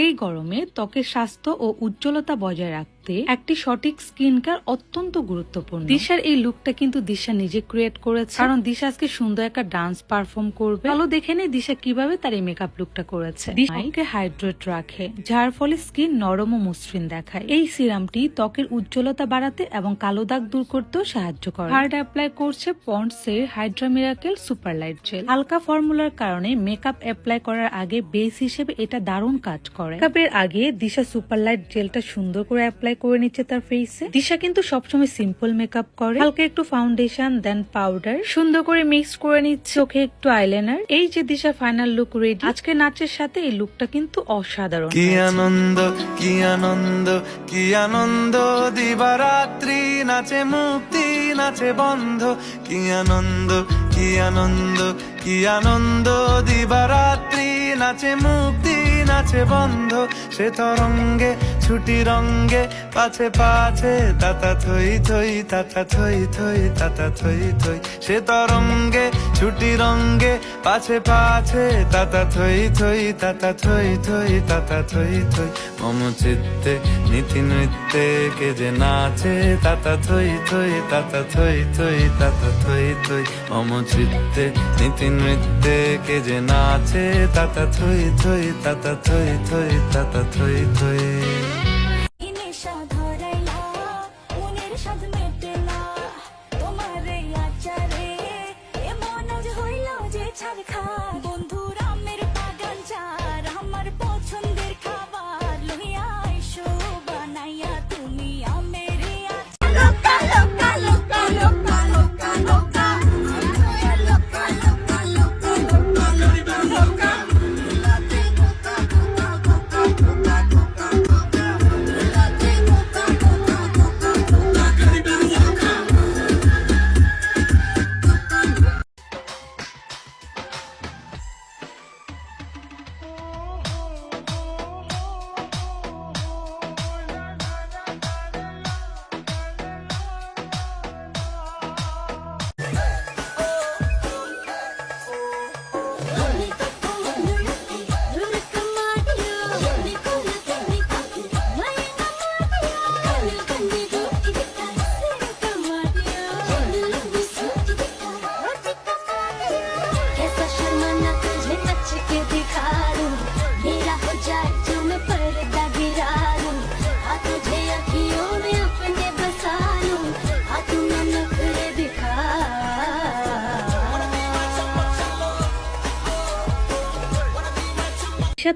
এই গরমে ত্বকের স্বাস্থ্য ও উজ্জ্বলতা বজায় রাখতে একটি সঠিক স্কিন কেয়ার অত্যন্ত গুরুত্বপূর্ণ। দিশার এই লুকটা কিন্তু দিশা নিজে ক্রিয়েট করেছে, কারণ দিশা আজকে সুন্দর একটা ডান্স পারফর্ম করবে। চলো দেখে নেই দিশা কিভাবে তার এই মেকআপ লুকটা করেছে। দিশাকে হাইড্রেট রাখে, যার ফলে স্কিন নরম ও মসৃণ দেখায়। এই সিরামটি ত্বকের উজ্জ্বলতা বাড়াতে এবং কালো দাগ দূর করতেও সাহায্য করে। হার্ড অ্যাপ্লাই করছে পন্ডস এর Hydra miracle super light jail. হালকা ফর্মুলার কারণে মেকআপ অ্যাপ্লাই করার আগে বেস হিসেবে এটা দারুণ কাজ করে। মেকআপের আগে দিশা সুপার লাইট জেলটা সুন্দর করে অ্যাপ্লাই করে নিচ্ছে তার ফেসে। দিশা কিন্তু সবসময় সিম্পল মেকআপ করে, হালকা একটু ফাউন্ডেশন দেন পাউডার সুন্দর করে মিক্স করে নিচ্ছে, চোখে একটু আইলাইনার। এই যে দিশা ফাইনাল লুক রেডি। আজকে নাচের সাথে এই লুকটা কিন্তু অসাধারণ। কি আনন্দ, কি আনন্দ, কি আনন্দ, দিবারাত্রি নাচে মুক্তি নাচে বন্ধ। কি আনন্দ, কি আনন্দ, কি আনন্দ, দিবারাত্রি নাচে মুক্তি নাচে বন্ধ। সে তরঙ্গে ছুটি রঙ্গে পাছে পাছে তাতা থই থই তাতা থই থই তাতা থই থই। সে তরঙ্গে ছুটি রঙ্গে পাছে পাছে তাতা থই থই তাতা থই থই তাতা থই থই। মম চিত্তে নীতি নৃত্যে কে যে নাচে তাতা থই থই তাতা থই থই তাতা থই থই। মম চিত্তে নীতি নৃত্যে কে যে নাচে তাতা থই থই তাতা থই থই তাতা থই থই।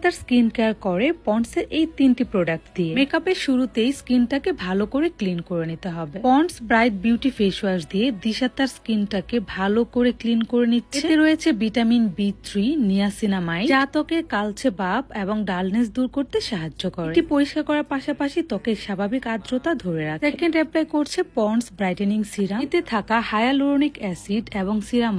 তার স্কিন কেয়ার করে পন্ডস এর এই 3টি প্রোডাক্ট দিয়ে। মেকআপের শুরুতেই স্কিনটাকে ভালো করে ক্লিন করে নিতে হবে। Ponds bright beauty face wash দিয়ে দিশা তার স্কিনটাকে ভালো করে ক্লিন করে নিচ্ছে। এতে রয়েছে ভিটামিন B3, নিয়াসিনামাইড, যা ত্বকের কালচে ভাব এবং ডালনেস দূর করতে সাহায্য করে। এটি পরিষ্কার করার পাশাপাশি ত্বকের স্বাভাবিক আর্দ্রতা ধরে রাখে। সেকেন্ড অ্যাপ্লাই করছে পন্ডস ব্রাইটেনিং সিরাম। এতে থাকা হায়ালুরোনিক অ্যাসিড এবং সিরাম